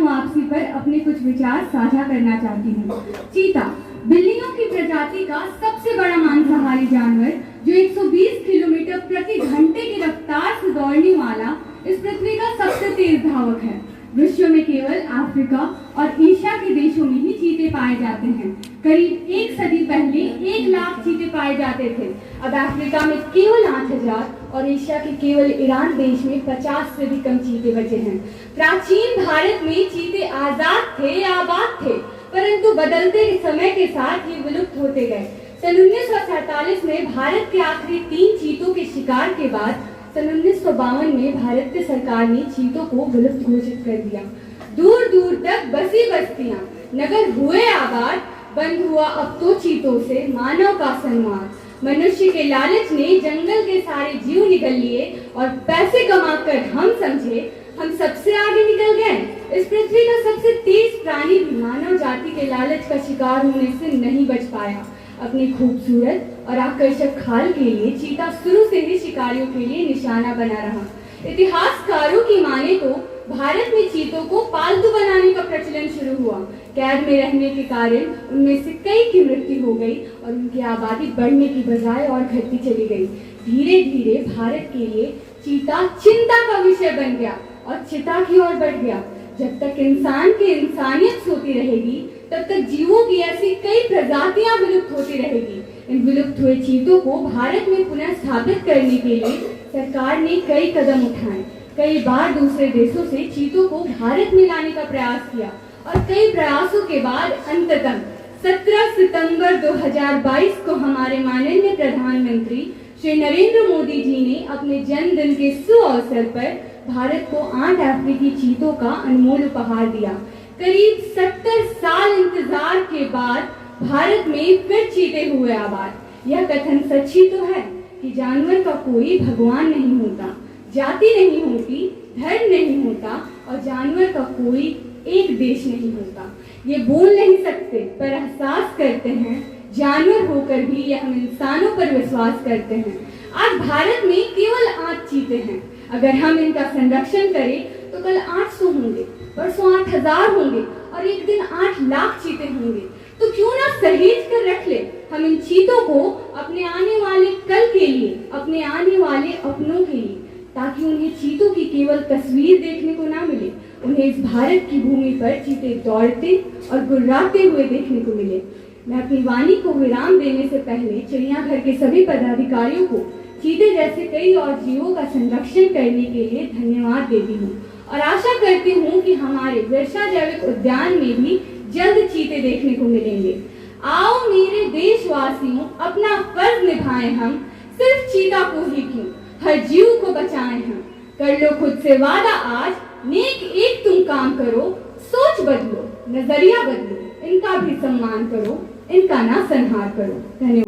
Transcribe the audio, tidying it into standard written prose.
वापसी पर अपने कुछ विचार साझा करना चाहती हूँ। चीता बिल्लियों की प्रजाति का सबसे बड़ा मांसाहारी जानवर, जो 120 किलोमीटर प्रति घंटे की रफ्तार से दौड़ने वाला इस पृथ्वी का सबसे तेज धावक है। विश्व में केवल अफ्रीका और एशिया के देशों में ही चीते पाए जाते हैं। करीब एक सदी पहले 1 लाख चीते पाए जाते थे। अब अफ्रीका में केवल 8000 और एशिया के केवल ईरान देश में 50 से भी कम चीते बचे हैं। प्राचीन भारत में चीते आजाद थे, आबाद थे, परंतु बदलते समय के साथ ये विलुप्त होते गए। सन 1947 में भारत के आखिरी 3 चीतों के शिकार के बाद सन 1952 में भारत की सरकार ने चीतों को विलुप्त घोषित कर दिया। दूर दूर तक बसी बस्तियां, नगर हुए आबाद, बंद हुआ अब तो चीतों से मानव का संवाद। मनुष्य के लालच ने जंगल के सारे जीव निगल लिए और पैसे कमाकर हम समझे हम सबसे आगे निकल गए। इस पृथ्वी का सबसे तेज प्राणी भी मानव जाति के लालच का शिकार होने से नहीं बच पाया। अपनी खूबसूरत और आकर्षक खाल के लिए चीता शुरू से ही शिकारियों के लिए निशाना बना रहा। इतिहासकारों की माने तो भारत में चीतों को पालतू बनाने का प्रचलन शुरू हुआ। कैद में रहने के कारण उनमें से कई की मृत्यु हो गई और उनकी आबादी बढ़ने की बजाय और घटती चली गई। धीरे धीरे भारत के लिए चीता चिंता का विषय बन गया और चिता की ओर बढ़ गया। जब तक इंसान की इंसानियत सोती रहेगी, तब तक जीवों की ऐसी कई प्रजातियां विलुप्त होती रहेगी। इन विलुप्त हुए चीतों को भारत में पुनः स्थापित करने के लिए सरकार ने कई कदम उठाए। कई बार दूसरे देशों से चीतों को भारत में लाने का प्रयास किया और कई प्रयासों के बाद अंततः 17 सितंबर 2022 को हमारे माननीय प्रधानमंत्री श्री नरेंद्र मोदी जी ने अपने जन्मदिन के सुअवसर पर भारत को 8 अफ्रीकी चीतों का अनमोल उपहार दिया। करीब 70 साल इंतजार के बाद भारत में फिर चीते हुए आबाद। यह कथन सच्ची तो है कि जानवर का कोई भगवान नहीं होता, जाति नहीं होती, धर्म नहीं होता और जानवर का कोई एक देश नहीं होता। ये बोल नहीं सकते पर एहसास करते हैं। जानवर होकर भी ये हम इंसानों पर विश्वास करते हैं। आज भारत में केवल 8 चीते हैं। अगर हम इनका संरक्षण करें तो कल 800 होंगे, परसों 8000 होंगे और एक दिन 8 लाख चीते होंगे। तो क्यों ना सहेज कर रख ले हम इन चीतों को अपने आने वाले कल के लिए, अपने आने वाले अपनों के लिए, ताकि उन्हें चीतों की केवल तस्वीर देखने को ना मिले, उन्हें इस भारत की भूमि पर चीते दौड़ते और गुर्राते हुए देखने को मिले। मैं अपनी वाणी को विराम देने से पहले चिड़ियाघर के सभी पदाधिकारियों को चीते जैसे कई और जीवों का संरक्षण करने के लिए धन्यवाद देती हूँ और आशा करती हूँ कि हमारे विरसा जैविक उद्यान में भी जल्द चीते देखने को मिलेंगे। आओ मेरे देशवासियों, अपना फर्ज निभाएं हम, सिर्फ चीता को ही क्यों, हर जीव को बचाएं हम। कर लो खुद से वादा आज, नेक एक तुम काम करो, सोच बदलो, नजरिया बदलो, इनका भी सम्मान करो, इनका ना संहार करो। धन्यवाद।